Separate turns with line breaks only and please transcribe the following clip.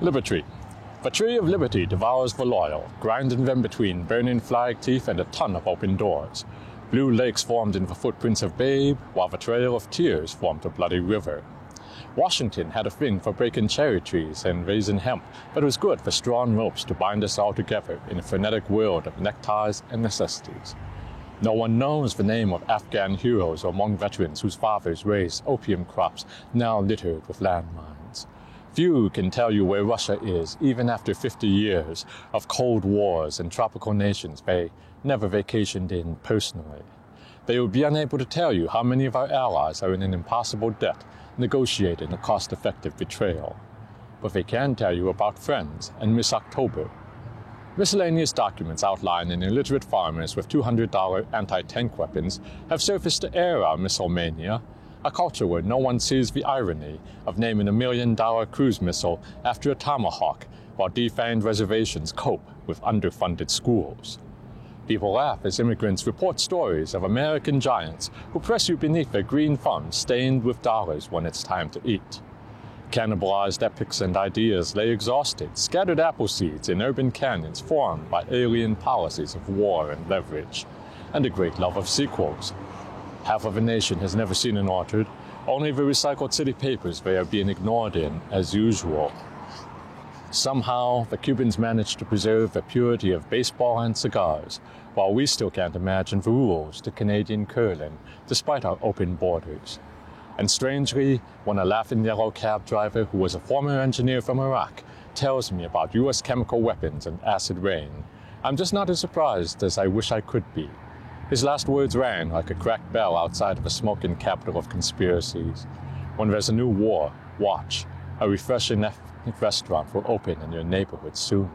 Liberty. The tree of liberty devours the loyal, grinding them between burning flag teeth and a ton of open doors. Blue lakes formed in the footprints of Babe, while the trail of tears formed a bloody river. Washington had a thing for breaking cherry trees and raising hemp, but it was good for strong ropes to bind us all together in a frenetic world of neckties and necessities. No one knows the name of Afghan heroes or Hmong veterans whose fathers raised opium crops now littered with landmines. Few can tell you where Russia is, even after 50 years of cold wars and tropical nations they never vacationed in personally. They would be unable to tell you how many of our allies are in an impossible debt, negotiating a cost-effective betrayal. But they can tell you about friends and Miss October. Miscellaneous documents outlining illiterate farmers with $200 anti-tank weapons have surfaced to air our missile mania, a culture where no one sees the irony of naming $1 million cruise missile after a Tomahawk, while defanged reservations cope with underfunded schools. People laugh as immigrants report stories of American giants who press you beneath their green thumbs stained with dollars when it's time to eat. Cannibalized epics and ideas lay exhausted, scattered apple seeds in urban canyons formed by alien policies of war and leverage, and a great love of sequels. Half of a nation has never seen an orchard, only the recycled city papers they are being ignored in as usual. Somehow, the Cubans managed to preserve the purity of baseball and cigars, while we still can't imagine the rules to Canadian curling, despite our open borders. And strangely, when a laughing yellow cab driver who was a former engineer from Iraq tells me about U.S. chemical weapons and acid rain, I'm just not as surprised as I wish I could be. His last words rang like a cracked bell outside of a smoking capital of conspiracies. When there's a new war, watch. A refreshing ethnic restaurant will open in your neighborhood soon.